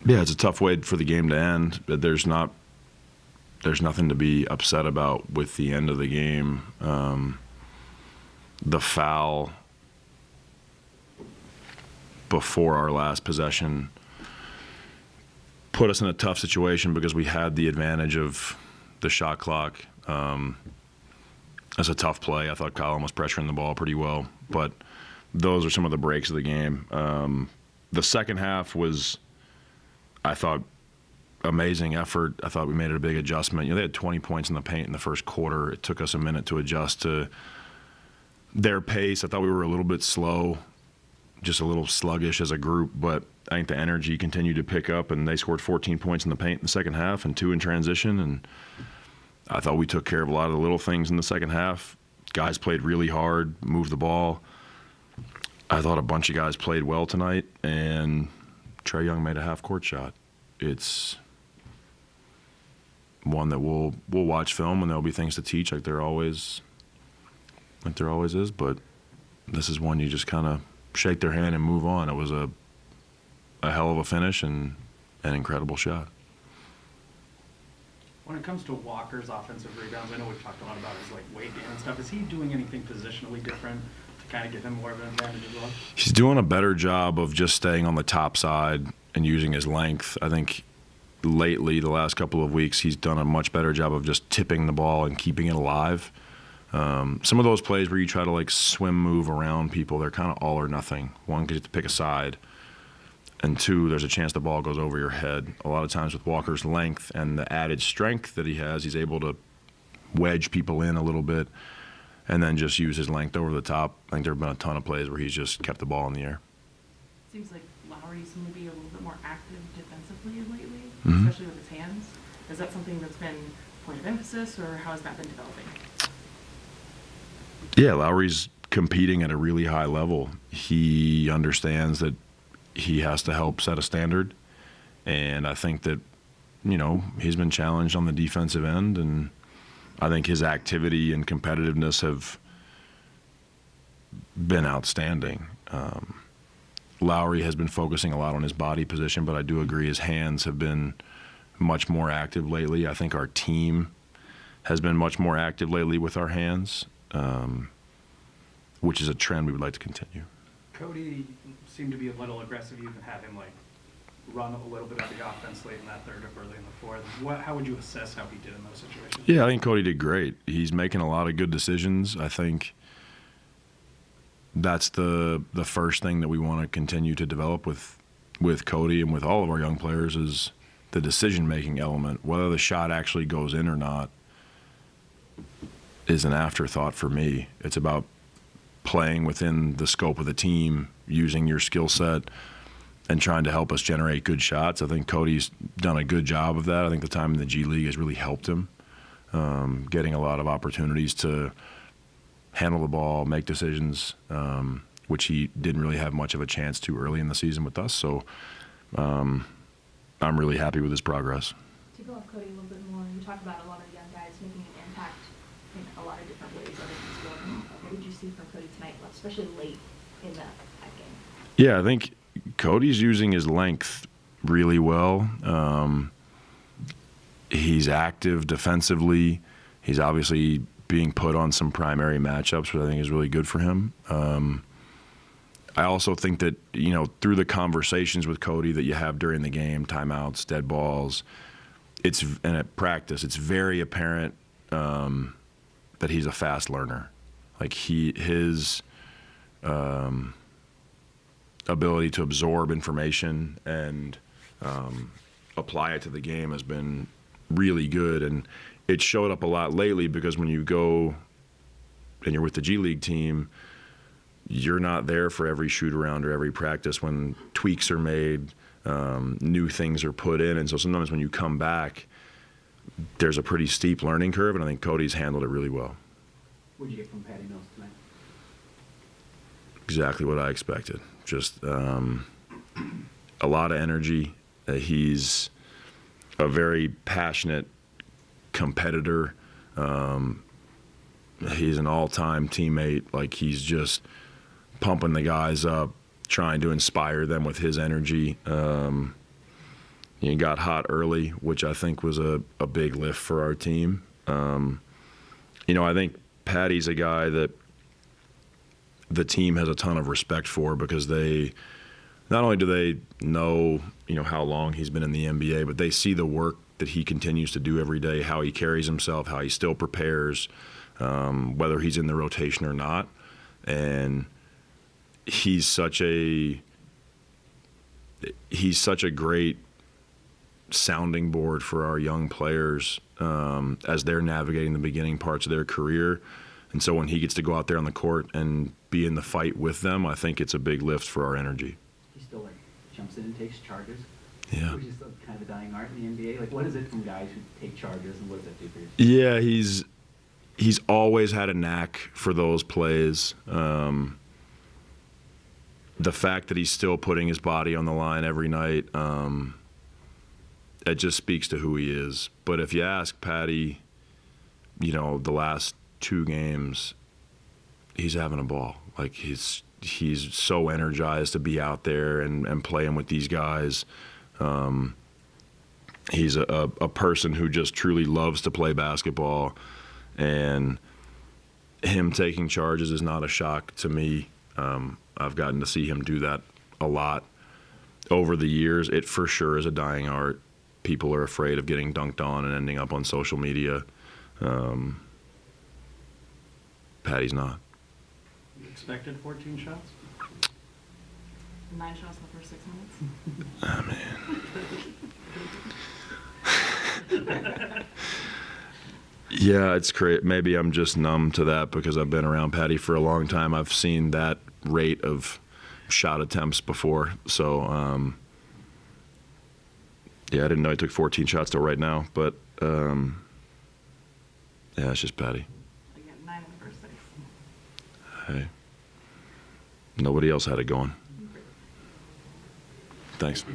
Yeah, it's a tough way for the game to end, but there's nothing to be upset about with the end of the game. The foul before our last possession put us in a tough situation because we had the advantage of the shot clock. It's a tough play. I thought Colin was pressuring the ball pretty well, but those are some of the breaks of the game. The second half was, I thought, amazing effort. I thought we made it a big adjustment. They had 20 points in the paint in the first quarter. It took us a minute to adjust to their pace. I thought we were a little bit slow, just a little sluggish as a group, but I think the energy continued to pick up, and they scored 14 points in the paint in the second half and 2 in transition, and I thought we took care of a lot of the little things in the second half. Guys played really hard, moved the ball. I thought a bunch of guys played well tonight, and Trae Young made a half-court shot. It's one that we'll watch film, and there'll be things to teach, like there always is. But this is one you just kind of shake their hand and move on. It was a hell of a finish and an incredible shot. When it comes to Walker's offensive rebounds, I know we've talked a lot about his weight gain and stuff. Is he doing anything positionally different to kind of give him more of an advantage as well? He's doing a better job of just staying on the top side and using his length. I think lately, the last couple of weeks, he's done a much better job of just tipping the ball and keeping it alive. Some of those plays where you try to swim move around people, they're kind of all or nothing. One, because you have to pick a side. And 2, there's a chance the ball goes over your head. A lot of times with Walker's length and the added strength that he has, he's able to wedge people in a little bit and then just use his length over the top. I think there have been a ton of plays where he's just kept the ball in the air. Seems like Lowry seemed to be a little bit more active defensively lately, Mm-hmm. especially with his hands. Is that something that's been a point of emphasis, or how has that been developing? Yeah, Lowry's competing at a really high level. He understands that he has to help set a standard, and I think that, he's been challenged on the defensive end, and I think his activity and competitiveness have been outstanding. Lowry has been focusing a lot on his body position, but I do agree his hands have been much more active lately. I think our team has been much more active lately with our hands, which is a trend we would like to continue. Cody seemed to be a little aggressive. You even had him run a little bit of the offense late in that third or early in the fourth. How would you assess how he did in those situations? Yeah, I think Cody did great. He's making a lot of good decisions. I think that's the first thing that we want to continue to develop with Cody and with all of our young players is the decision-making element. Whether the shot actually goes in or not is an afterthought for me. It's about playing within the scope of the team, using your skill set, and trying to help us generate good shots. I think Cody's done a good job of that. I think the time in the G League has really helped him, getting a lot of opportunities to handle the ball, make decisions, which he didn't really have much of a chance to early in the season with us. So I'm really happy with his progress. To go off Cody a little bit more, you talk about a lot of young guys making an impact in a lot of different ways other than scoring. What did you see from Cody tonight, especially late in that game? Yeah, I think Cody's using his length really well. He's active defensively. He's obviously being put on some primary matchups, which I think is really good for him. I also think that, through the conversations with Cody that you have during the game, timeouts, dead balls, and at practice, it's very apparent that he's a fast learner. His ability to absorb information and apply it to the game has been really good, and it showed up a lot lately because when you go and you're with the G League team, you're not there for every shoot around or every practice when tweaks are made, new things are put in, and so sometimes when you come back, there's a pretty steep learning curve, and I think Cody's handled it really well. What did you get from Patty Mills tonight? Exactly what I expected. Just a lot of energy. He's a very passionate competitor. He's an all-time teammate. He's just pumping the guys up, trying to inspire them with his energy. He got hot early, which I think was a big lift for our team. I think Patty's a guy that the team has a ton of respect for because not only do they know, how long he's been in the NBA, but they see the work that he continues to do every day, how he carries himself, how he still prepares, whether he's in the rotation or not. And he's such a great sounding board for our young players as they're navigating the beginning parts of their career. And so when he gets to go out there on the court and be in the fight with them, I think it's a big lift for our energy. He still jumps in and takes charges. Yeah. Which is kind of a dying art in the NBA. Like, what is it from guys who take charges, and what does that do for you? Yeah, he's always had a knack for those plays. The fact that he's still putting his body on the line every night, it just speaks to who he is. But if you ask Patty, the last 2 games, he's having a ball. Like he's so energized to be out there and playing with these guys. He's a person who just truly loves to play basketball, and him taking charges is not a shock to me. I've gotten to see him do that a lot over the years. It for sure is a dying art. People are afraid of getting dunked on and ending up on social media. Patty's not. You expected 14 shots? 9 shots in the first 6 minutes. Ah, man. Yeah, it's great. Maybe I'm just numb to that because I've been around Patty for a long time. I've seen that rate of shot attempts before. So, yeah, I didn't know he took 14 shots till right now. But, yeah, it's just Patty. I got 9 in the first 6. Hey, nobody else had it going. Thanks.